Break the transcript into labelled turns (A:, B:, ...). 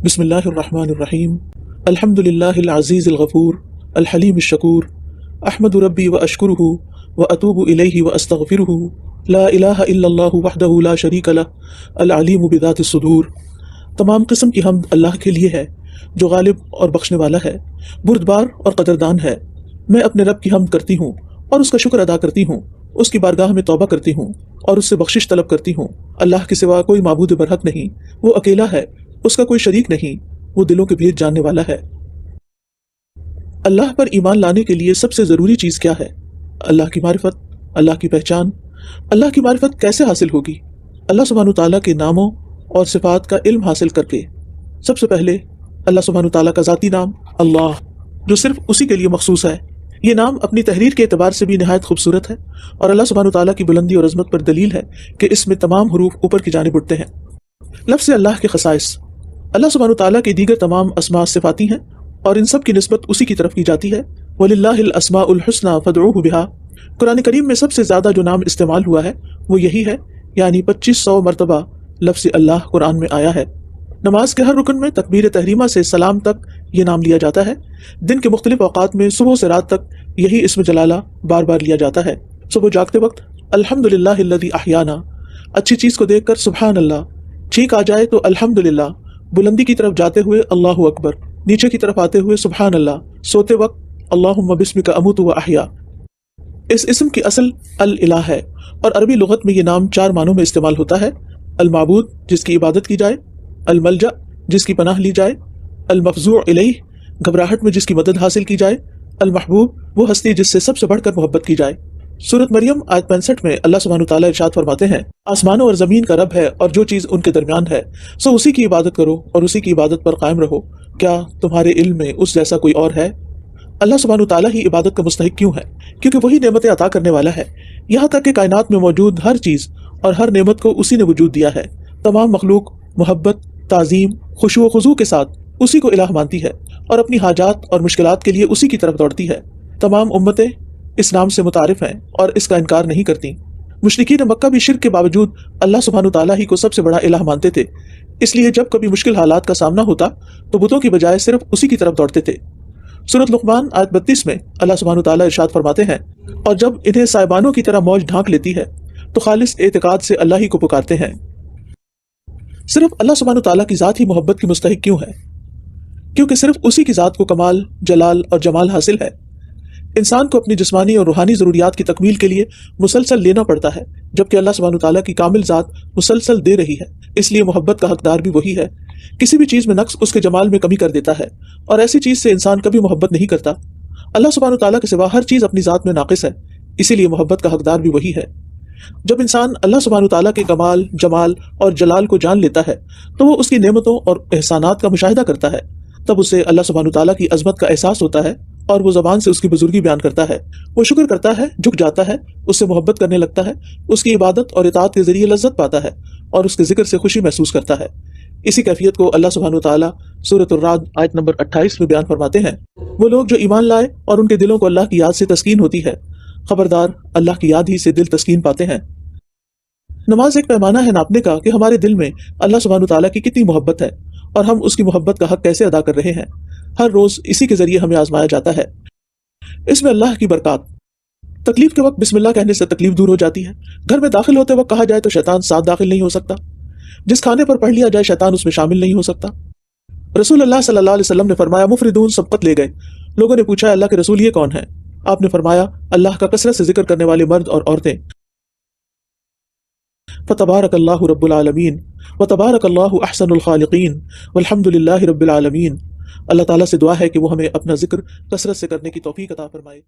A: بسم اللہ الرحمن الرحیم۔ الحمد للہ العزیز الغفور الحلیم الشکور، احمد ربی و اشکرہ و اتوب الیہ و استغفرہ، لا الہ الا اللہ وحدہ لا شریک لہ العلیم بذات الصدور۔ تمام قسم کی حمد اللہ کے لیے ہے جو غالب اور بخشنے والا ہے، بردبار اور قدردان ہے۔ میں اپنے رب کی حمد کرتی ہوں اور اس کا شکر ادا کرتی ہوں، اس کی بارگاہ میں توبہ کرتی ہوں اور اس سے بخشش طلب کرتی ہوں۔ اللہ کے سوا کوئی معبود برحق نہیں، وہ اکیلا ہے، اس کا کوئی شریک نہیں، وہ دلوں کے بھید جاننے والا ہے۔ اللہ پر ایمان لانے کے لیے سب سے ضروری چیز کیا ہے؟ اللہ کی معرفت، اللہ کی پہچان۔ اللہ کی معرفت کیسے حاصل ہوگی؟ اللہ سبحانہ تعالیٰ کے ناموں اور صفات کا علم حاصل کر کے۔ سب سے پہلے اللہ سبحانہ تعالیٰ کا ذاتی نام اللہ، جو صرف اسی کے لیے مخصوص ہے۔ یہ نام اپنی تحریر کے اعتبار سے بھی نہایت خوبصورت ہے، اور اللہ سبحانہ تعالیٰ کی بلندی اور عظمت پر دلیل ہے کہ اس میں تمام حروف اوپر کی جانب اٹھتے ہیں۔ لفظ اللہ کے خصائص۔ اللہ سبحانہ تعالیٰ کے دیگر تمام اسماء صفاتی ہیں اور ان سب کی نسبت اسی کی طرف کی جاتی ہے۔ وَلِلَّهِ الْأَسْمَاءُ الْحُسْنَى فَادْعُوهُ بِهَا۔ قرآن کریم میں سب سے زیادہ جو نام استعمال ہوا ہے وہ یہی ہے، یعنی 2500 مرتبہ لفظ اللہ قرآن میں آیا ہے۔ نماز کے ہر رکن میں تکبیر تحریمہ سے سلام تک یہ نام لیا جاتا ہے۔ دن کے مختلف اوقات میں صبح سے رات تک یہی اسم جلالہ بار بار لیا جاتا ہے۔ صبح جاگتے وقت الحمدللہ الذی احیانا، اچھی چیز کو دیکھ کر سبحان اللہ، ٹھیک آ جائے تو الحمدللہ، بلندی کی طرف جاتے ہوئے اللہ اکبر، نیچے کی طرف آتے ہوئے سبحان اللہ، سوتے وقت اللہم بسمک اموت و احیا۔ اس اسم کی اصل الالہ ہے، اور عربی لغت میں یہ نام 4 معنوں میں استعمال ہوتا ہے: المعبود، جس کی عبادت کی جائے، الملجأ، جس کی پناہ لی جائے، المفزوع الیہ، گھبراہٹ میں جس کی مدد حاصل کی جائے، المحبوب، وہ ہستی جس سے سب سے بڑھ کر محبت کی جائے۔ سورۃ مریم آیت 65 میں اللہ سبحانہ تعالیٰ ارشاد فرماتے ہیں: آسمانوں اور زمین کا رب ہے اور جو چیز ان کے درمیان ہے، سو اسی کی عبادت کرو اور اسی کی عبادت پر قائم رہو، کیا تمہارے علم میں اس جیسا کوئی اور ہے؟ اللہ سبحانہ تعالیٰ ہی عبادت کا مستحق کیوں ہے؟ کیونکہ وہی نعمتیں عطا کرنے والا ہے، یہاں تک کہ کائنات میں موجود ہر چیز اور ہر نعمت کو اسی نے وجود دیا ہے۔ تمام مخلوق محبت، تعظیم، خشوع و خضوع کے ساتھ اسی کو الہ مانتی ہے اور اپنی حاجات اور مشکلات کے لیے اسی کی طرف دوڑتی ہے۔ تمام امتیں اس نام سے متعارف ہیں اور اس کا انکار نہیں کرتی۔ مشرکین مکہ بھی شرک کے باوجود اللہ سبحانہ تعالیٰ ہی کو سب سے بڑا الہ مانتے تھے، اس لیے جب کبھی مشکل حالات کا سامنا ہوتا تو بتوں کی بجائے صرف اسی کی طرف دوڑتے تھے۔ سورۃ لقمان آیت 32 میں اللہ سبحانہ تعالیٰ ارشاد فرماتے ہیں: اور جب انہیں سائبانوں کی طرح موج ڈھانک لیتی ہے تو خالص اعتقاد سے اللہ ہی کو پکارتے ہیں۔ صرف اللہ سبحانہ تعالیٰ کی ذات ہی محبت کی مستحق کیوں ہے؟ کیونکہ صرف اسی کی ذات کو کمال، جلال اور جمال حاصل ہے۔ انسان کو اپنی جسمانی اور روحانی ضروریات کی تکمیل کے لیے مسلسل لینا پڑتا ہے، جبکہ اللہ سبحانہ تعالیٰ کی کامل ذات مسلسل دے رہی ہے، اس لیے محبت کا حقدار بھی وہی ہے۔ کسی بھی چیز میں نقص اس کے جمال میں کمی کر دیتا ہے، اور ایسی چیز سے انسان کبھی محبت نہیں کرتا۔ اللہ سبحانہ تعالیٰ کے سوا ہر چیز اپنی ذات میں ناقص ہے، اسی لیے محبت کا حقدار بھی وہی ہے۔ جب انسان اللہ سبحانہ تعالیٰ کے کمال، جمال اور جلال کو جان لیتا ہے تو وہ اس کی نعمتوں اور احسانات کا مشاہدہ کرتا ہے، تب اسے اللہ سبحانہ تعالیٰ کی عظمت کا احساس ہوتا ہے اور وہ زبان سے اس کی بزرگی بیان کرتا ہے۔ وہ شکر کرتا ہے، جھک جاتا ہے، اس سے محبت کرنے لگتا ہے، اس کی عبادت اور اطاعت کے ذریعے لذت پاتا ہے اور اس کے ذکر سے خوشی محسوس کرتا ہے۔ اسی کیفیت کو اللہ سبحانہ تعالیٰ سورۃ الرعد آیت نمبر 28 میں بیان فرماتے ہیں: وہ لوگ جو ایمان لائے اور ان کے دلوں کو اللہ کی یاد سے تسکین ہوتی ہے، خبردار اللہ کی یاد ہی سے دل تسکین پاتے ہیں۔ نماز ایک پیمانہ ہے ناپنے کا کہ ہمارے دل میں اللہ سبحانہ تعالیٰ کی کتنی محبت ہے اور ہم اس کی محبت کا حق کیسے ادا کر رہے ہیں۔ ہر روز اسی کے ذریعے ہمیں آزمایا جاتا ہے۔ اس میں اللہ کی برکات۔ تکلیف کے وقت بسم اللہ کہنے سے تکلیف دور ہو جاتی ہے۔ گھر میں داخل ہوتے وقت کہا جائے تو شیطان ساتھ داخل نہیں ہو سکتا۔ جس کھانے پر پڑھ لیا جائے شیطان اس میں شامل نہیں ہو سکتا۔ رسول اللہ صلی اللہ علیہ وسلم نے فرمایا: مفردون سبقت لے گئے۔ لوگوں نے پوچھا: اللہ کے رسول یہ کون ہے؟ آپ نے فرمایا: اللہ کا کثرت سے ذکر کرنے والے مرد اور عورتیں۔ فتبارک اللہ رب العالمین وتبارک اللہ احسن الخالقین والحمد للہ رب العالمین۔ اللہ تعالیٰ سے دعا ہے کہ وہ ہمیں اپنا ذکر کثرت سے کرنے کی توفیق عطا فرمائے۔